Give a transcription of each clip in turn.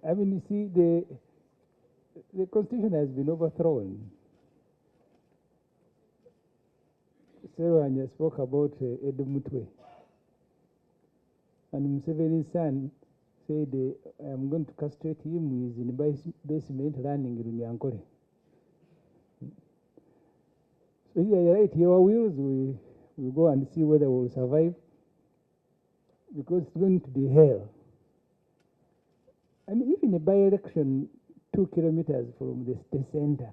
I mean, you see, the constitution has been overthrown. Serwanya spoke about mutwe. And Museveni's son said, I'm going to castrate him. He's in the basement running in Runyankore. So here, you're right, here wheels, we go and see whether we'll survive, because it's going to be hell. I mean, even a by-election 2 kilometers from the center,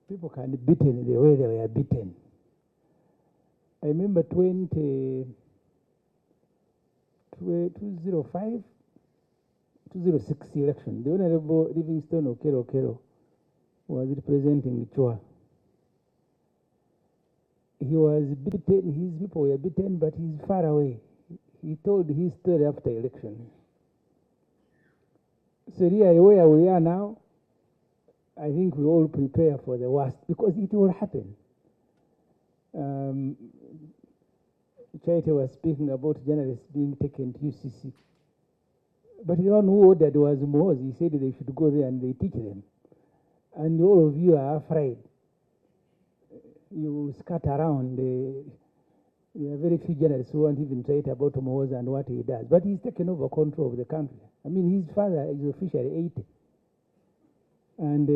people can be beaten the way they were beaten. I remember 2005, 2006 election, the Honorable Livingstone Okero was representing Chua. He was beaten, his people were beaten, but he's far away. He told his story after election. So really, where we are now, I think we all prepare for the worst, because it will happen. Charity was speaking about journalists being taken to UCC. But the one who ordered was Moz. He said they should go there and they teach them. And all of you are afraid. You scatter around. There are very few journalists who won't even write about Moz and what he does. But he's taken over control of the country. I mean, his father is officially 80. And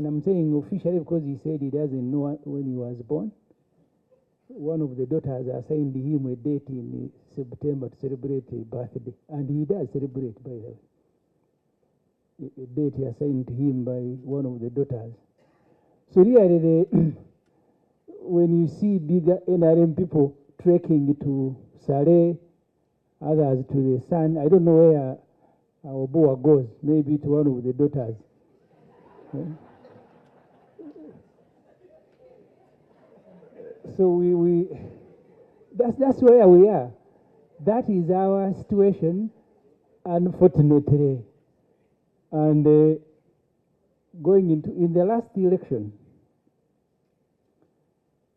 I'm saying officially because he said he doesn't know when he was born. One of the daughters assigned him a date in September to celebrate a birthday. And he does celebrate, by the way. A date assigned to him by one of the daughters. So really, when you see bigger NRM people trekking to Sare, others to the sun, I don't know where our boa goes, maybe to one of the daughters. So that's where we are. That is our situation, unfortunately. And going in the last election,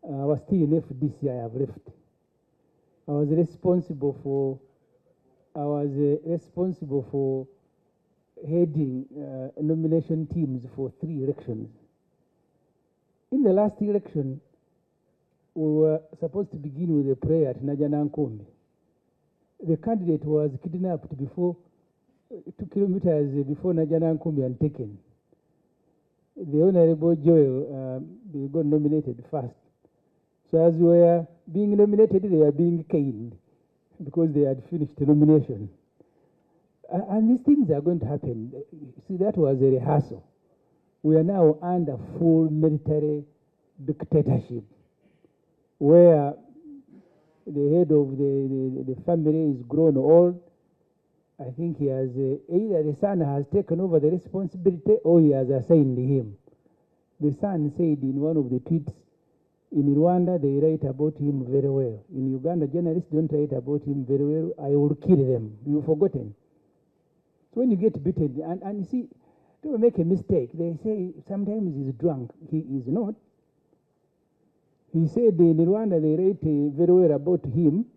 I was still in FDC, I have left. I was responsible for heading nomination teams for 3 elections. In the last election, we were supposed to begin with a prayer at Najanankombe. The candidate was kidnapped before 2 kilometers before Najanankombe and taken. The Honorable Joel, they got nominated first. So as we were being nominated, they were being caned because they had finished the nomination. And these things are going to happen. See, that was a rehearsal. We are now under full military dictatorship, where the head of the family is grown old. I think he has, either the son has taken over the responsibility or he has assigned him. The son said in one of the tweets, in Rwanda, they write about him very well. In Uganda, journalists don't write about him very well. I will kill them. You've forgotten. So when you get beaten, and you see, don't make a mistake. They say sometimes he's drunk. He is not. He said in Rwanda, they write very well about him.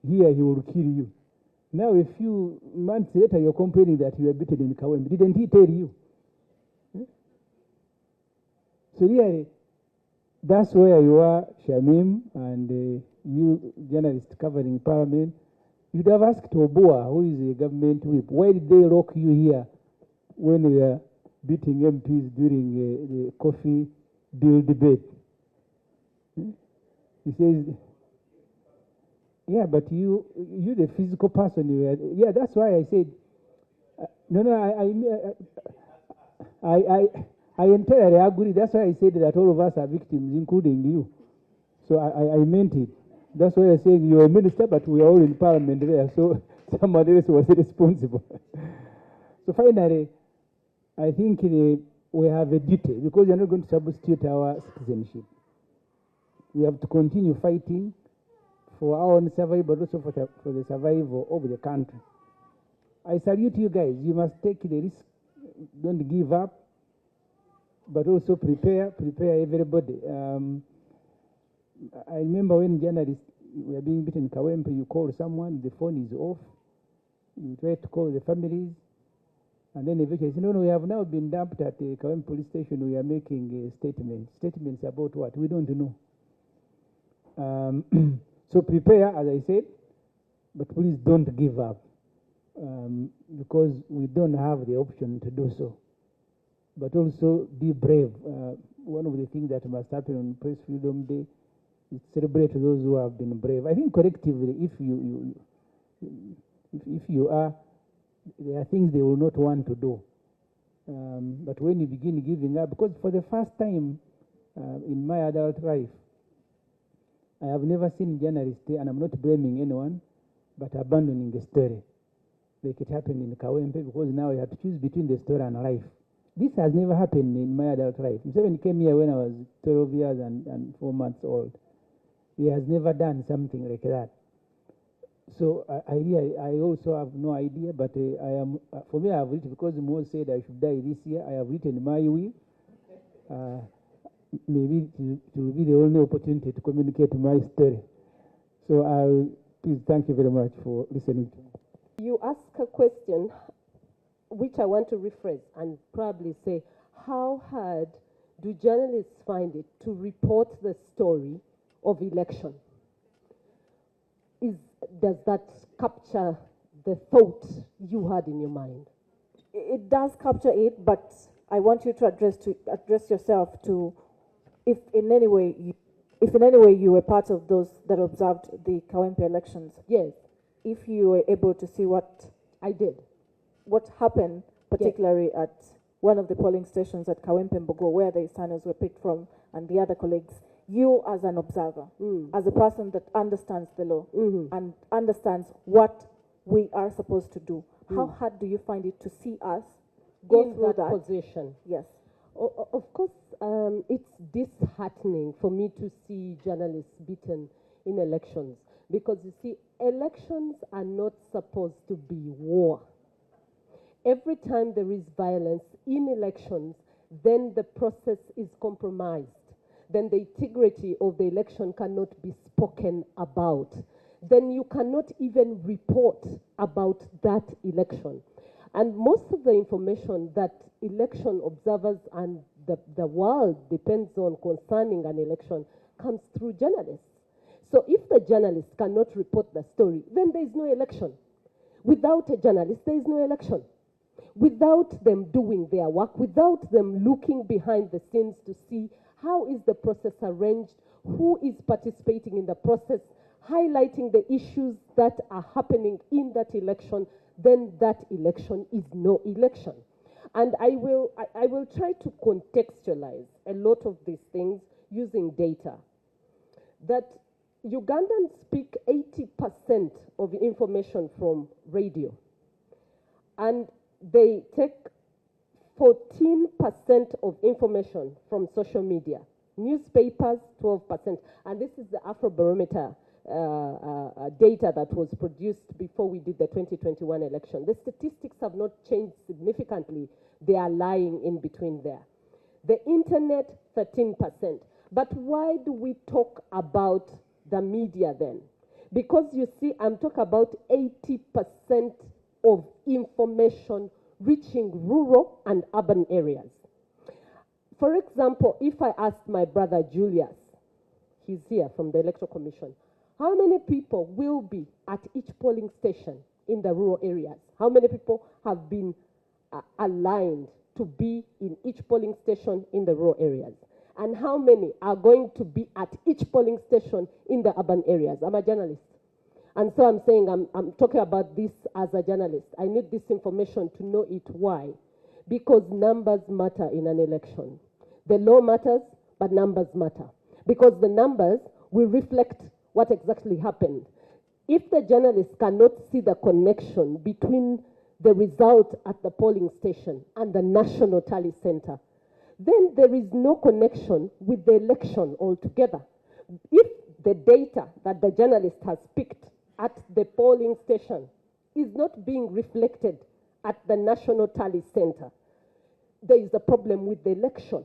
Here, he will kill you. Now, a few months later, you're complaining that you were beaten in Kawembe. Didn't he tell you? So really, that's where you are, Shamim, and you journalists covering Parliament. You'd have asked Obua, who is a government whip, why did they lock you here when we were beating MPs during the coffee bill debate? He says, yeah, but you the physical person, you were, yeah, that's why I said, I entirely agree. That's why I said that all of us are victims, including you. So I meant it. That's why I'm saying you're a minister, but we are all in Parliament there. So somebody else was responsible. So finally, I think we have a duty, because we're not going to substitute our citizenship. We have to continue fighting for our own survival, but also for the survival of the country. I salute you guys. You must take the risk. Don't give up. But also prepare everybody. I remember when journalists were being beaten in Kawempe, you call someone, the phone is off. You try to call the families, and then eventually say, no, we have now been dumped at the Kawem police station. We are making statements. Statements about what? We don't know. So prepare, as I said, but please don't give up, because we don't have the option to do so. But also be brave. One of the things that must happen on Press Freedom Day is celebrate those who have been brave. I think collectively, if you are, there are things they will not want to do. But when you begin giving up, because for the first time in my adult life, I have never seen journalists, and I'm not blaming anyone, but abandoning the story. Like it happened in Kawempe, because now you have to choose between the story and life. This has never happened in my adult life. Museveni came here when I was 12 years and 4 months old. He has never done something like that. So I also have no idea, but for me, I have written, because Mo said I should die this year, I have written my will. Maybe it will be the only opportunity to communicate my story. So please, thank you very much for listening to me. You ask a question which I want to rephrase and probably say, how hard do journalists find it to report the story of election? Does that capture the thought you had in your mind? It does capture it, but I want you to address yourself to, if in any way you were part of those that observed the Kawempe elections. Yes. If you were able to see what I did, what happened, particularly at one of the polling stations at Kawempe Mbogo, where the Istanos were picked from, and the other colleagues, you as an observer, as a person that understands the law and understands what we are supposed to do, how hard do you find it to see us go in through that position? Yes. Of course, it's disheartening for me to see journalists beaten in elections, because you see, elections are not supposed to be war. Every time there is violence in elections, then the process is compromised. Then the integrity of the election cannot be spoken about. Then you cannot even report about that election. And most of the information that election observers and the world depends on concerning an election comes through journalists. So if the journalists cannot report the story, then there is no election. Without a journalist, there is no election. Without them doing their work, without them looking behind the scenes to see how is the process arranged, who is participating in the process, highlighting the issues that are happening in that election, then that election is no election. And I will try to contextualize a lot of these things using data. That Ugandans speak 80% of information from radio, and they take 14% of information from social media. Newspapers, 12%. And this is the Afrobarometer data that was produced before we did the 2021 election. The statistics have not changed significantly. They are lying in between there. The internet, 13%. But why do we talk about the media then? Because you see, I'm talking about 80% of information reaching rural and urban areas. For example, if I asked my brother Julius, he's here from the Electoral Commission, how many people will be at each polling station in the rural areas? How many people have been aligned to be in each polling station in the rural areas? And how many are going to be at each polling station in the urban areas? I'm a journalist. And so I'm saying I'm talking about this as a journalist. I need this information to know it. Why? Because numbers matter in an election. The law matters, but numbers matter. Because the numbers will reflect what exactly happened. If the journalist cannot see the connection between the result at the polling station and the national tally center, then there is no connection with the election altogether. If the data that the journalist has picked at the polling station is not being reflected at the national tally center, there is a problem with the election.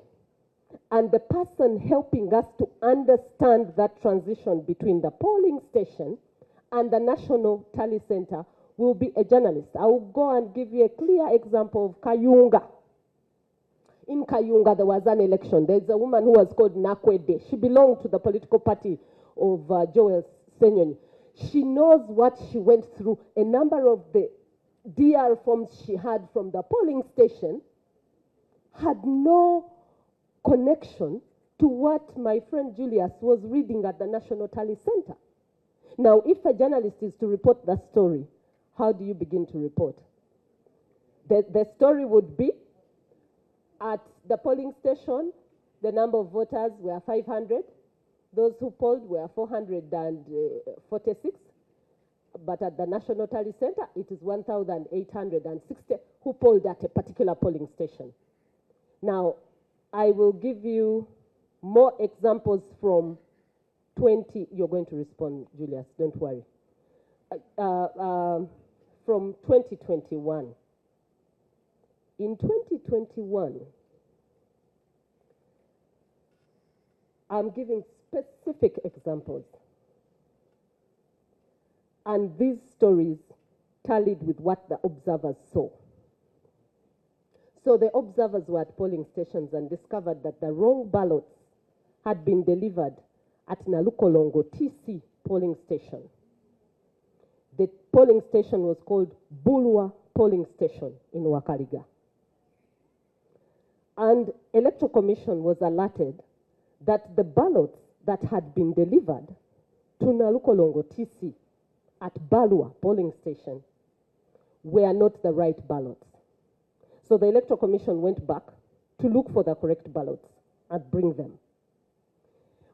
And the person helping us to understand that transition between the polling station and the national tally center will be a journalist. I will go and give you a clear example of Kayunga. In Kayunga, there was an election. There's a woman who was called Nakwede. She belonged to the political party of Joel Senyonyi. She knows what she went through. A number of the DR forms she had from the polling station had no connection to what my friend Julius was reading at the National Tally Center. Now, if a journalist is to report the story, how do you begin to report? The story would be, at the polling station, the number of voters were 500. Those who polled were 446. But at the National Tally Center, it is 1,860 who polled at a particular polling station. Now, I will give you more examples from 20. You're going to respond, Julius, don't worry. From 2021. In 2021, I'm giving specific examples. And these stories tallied with what the observers saw. So the observers were at polling stations and discovered that the wrong ballots had been delivered at Nalukolongo TC polling station. The polling station was called Bulwa Polling Station in Wakaliga. And Electoral Commission was alerted that the ballots that had been delivered to Nalukolongo TC at Balua polling station were not the right ballots. So the Electoral Commission went back to look for the correct ballots and bring them.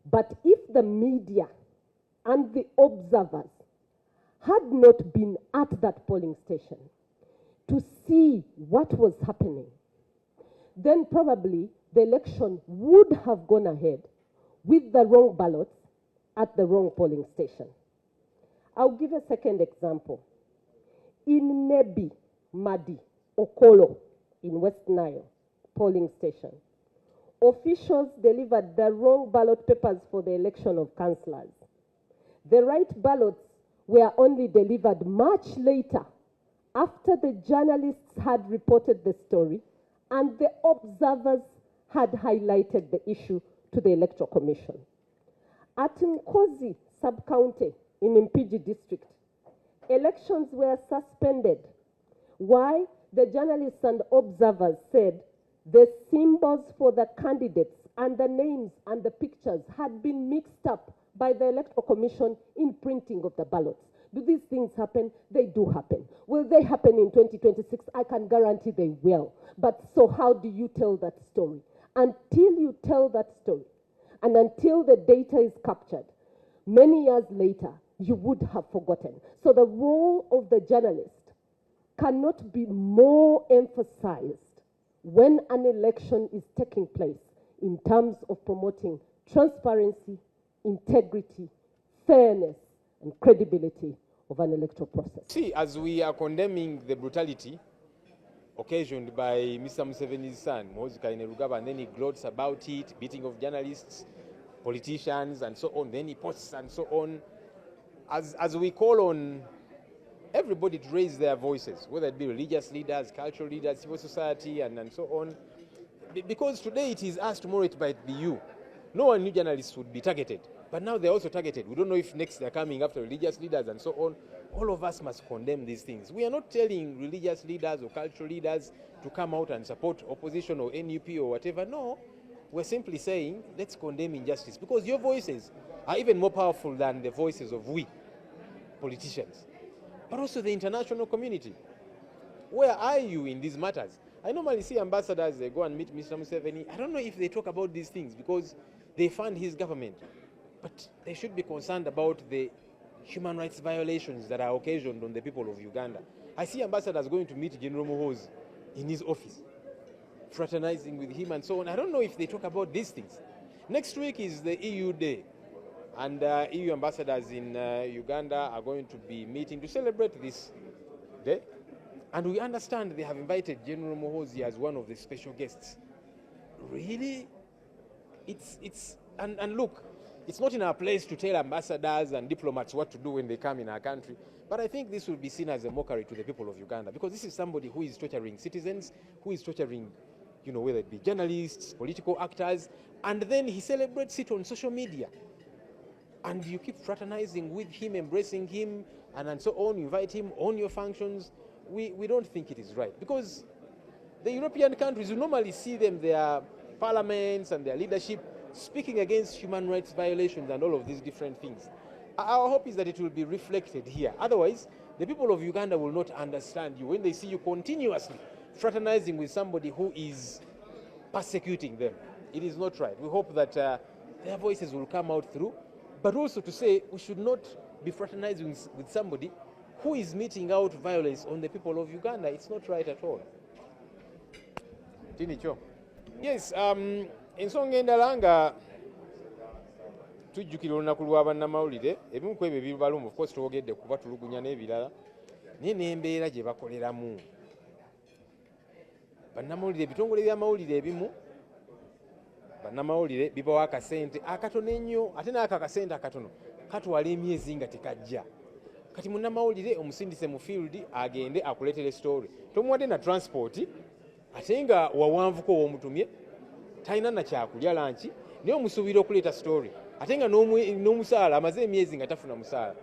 But if the media and the observers had not been at that polling station to see what was happening, then probably the election would have gone ahead with the wrong ballots at the wrong polling station. I'll give a second example. In Nebi, Madi, Okolo, in West Nile polling station, officials delivered the wrong ballot papers for the election of councillors. The right ballots were only delivered much later, after the journalists had reported the story and the observers had highlighted the issue to the Electoral Commission. At Nkozi sub-county in Mpigi district, elections were suspended. Why? The journalists and observers said the symbols for the candidates and the names and the pictures had been mixed up by the Electoral Commission in printing of the ballots. Do these things happen? They do happen. Will they happen in 2026? I can guarantee they will. But so how do you tell that story? Until you tell that story, and until the data is captured, many years later, you would have forgotten. So the role of the journalist cannot be more emphasized when an election is taking place in terms of promoting transparency, integrity, fairness, and credibility of an electoral process. See, as we are condemning the brutality occasioned by Mr. Museveni's son, Mohozi Kainerugaba, and then he gloats about it, beating of journalists, politicians, and so on, then he posts and so on, as we call on everybody to raise their voices, whether it be religious leaders, cultural leaders, civil society, and so on. Because today it is us, tomorrow it might be you. No one new journalists would be targeted, but now they're also targeted. We don't know if next they're coming after religious leaders and so on. All of us must condemn these things. We are not telling religious leaders or cultural leaders to come out and support opposition or NUP or whatever. No, we're simply saying, let's condemn injustice, because your voices are even more powerful than the voices of we, politicians, but also the international community. Where are you in these matters? I normally see ambassadors, they go and meet Mr. Museveni. I don't know if they talk about these things because they fund his government, but they should be concerned about the human rights violations that are occasioned on the people of Uganda. I see ambassadors going to meet General Muhoozi in his office, fraternizing with him and so on. I don't know if they talk about these things. Next week is the EU Day, and EU ambassadors in Uganda are going to be meeting to celebrate this day. And we understand they have invited General Muhoozi as one of the special guests. Really? And look, It's not in our place to tell ambassadors and diplomats what to do when they come in our country, but I think this will be seen as a mockery to the people of Uganda, because this is somebody who is torturing citizens, who is torturing, whether it be journalists, political actors, and then he celebrates it on social media. And you keep fraternizing with him, embracing him, and so on, you invite him on your functions. We don't think it is right, because the European countries, you normally see them, their parliaments and their leadership, speaking against human rights violations and all of these different things. Our hope is that it will be reflected here. Otherwise, the people of Uganda will not understand you when they see you continuously fraternizing with somebody who is persecuting them. It is not right. We hope that their voices will come out through, but also to say we should not be fraternizing with somebody who is meting out violence on the people of Uganda. It's not right at all. Tinicho. Yes, ensonga endala nga tujjukira olunaku lwa bannamawulire, ebimu ku ebyo bibaluma, of course twogedde kuba tulugunya n'ebirala, naye n'embeera gye bakoleramu. Bannamawulire, ebitongole by'amawulire ebimu, bannamawulire bibawa akasente akatono ennyo, ate n'ako akasente akatono katwala emyezi nga tekajja. Kati munnamawulire omusindise mu field agende akuleetere story, tomuwadde na transport, ate nga wawanvuko w'omutumye, talina na kyakulya lanchi, naye omusuubira okuleeta story, ate nga n'omusaala amaze emyezi nga tafuna musaala.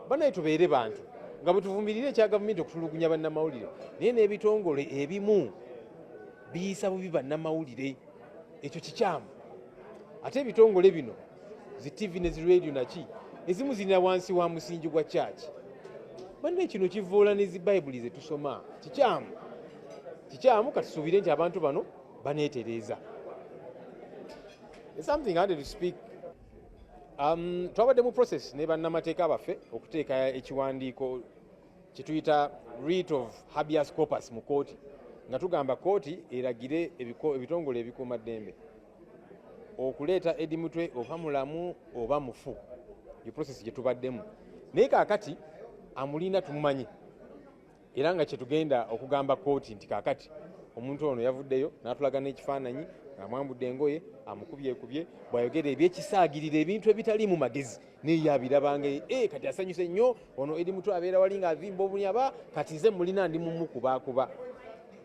Banaye tubeere bantu nga bwe tuvumirira ekya gavumenti okutulugunya bannamawulire, naye n'ebitongole ebimu biyisa bubi bannamawulire. Ekyo kikyamu. Ate ebitongole bino zi TV ne zi radio naki ezimu zirina wansi wa musingi gwa church. Banaye kino kivoola ne zi Bible ze tusoma. Kikyamu katusuubire nti abantu bano baneetereza. It's something I had to speak. Twabadde mu process ne bannamateeka baffe okuteeka ekiwandiiko kye tuyita writ of habeas corpus mu kooti, nga tugamba kooti eragire ebitongole ebikuumaddembe okuleeta Eddie Mutwe oba mulamu oba mufu, ye process gye tubaddemu. Naye kaakati amulinda tumumanyi, era nga kye tugenda okugamba kooti nti kaakati omuntu ono yavuddeyo n'atulaga n'ekifaananyi amwambudde engoye, amukubyekubye, bw'ayogera ebyekisaagirira ebintu ebitali mu magezi, naye abirabanga kati asanyuse nnyo, ono Eddie Mutwe abeera wali ng'avimba obunyaba, kati nze mulina ndi mumukubakuba.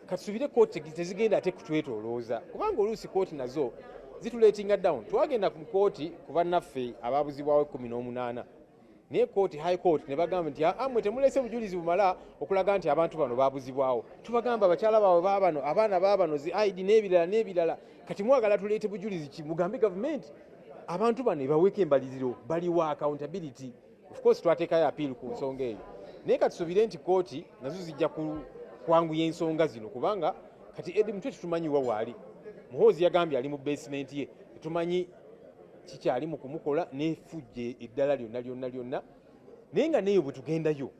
Kati subire kooti tezigenda ate kutwetolooza, kubanga oluusi kooti nazo zituleetinga down. Twagenda ku kooti ku bannaffe abaabuzibwawo 18, naye kooti, high court, ne bagamba nti mwe temulese bujulizi bumala okulaga nti abantu bano baabuzibwawo. Tubagamba bakyala baabwe baabano, abaana baabano, zi ID n'ebirala. Kati mwagala tuleete bujulizi ki? Mugambe gavumenti abantu bano ebaweeko embaliziro, baliwa accountability. Of course twateekayo appeal ku nsonga eyo, naye kati tusubire nti kooti nazo zijja kwanguya ensonga zino, kubanga kati Eddie Mutwe tutumanyi wa waali. Muhoozi yagambye ali mu basement ye, tumanyi kikyali mu kumukola n'effujje eddala lyonna. Naye nga neyo bwe tugendayo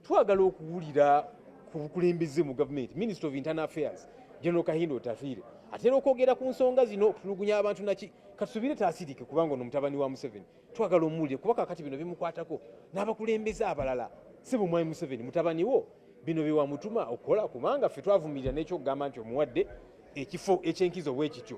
twagala okuwulira ku bukulembeze mu gavumenti, Minister of Internal Affairs General Kahindo Tafiire atera okwogera ku nsonga zino okutulugunya abantu naki. Katusubire taasirike, kubanga ono mutabani wa Museveni, twagala omuwulire, kuba kakati bino bimukwatako n'abakulembeze abalala. Ssebo Mwai Museveni mutabani wo bino bye wamutuma okukola, kubanga ffe twavumirira n'ekyokugamba nti omuwadde ekifo ekyenkizo bwe kityo.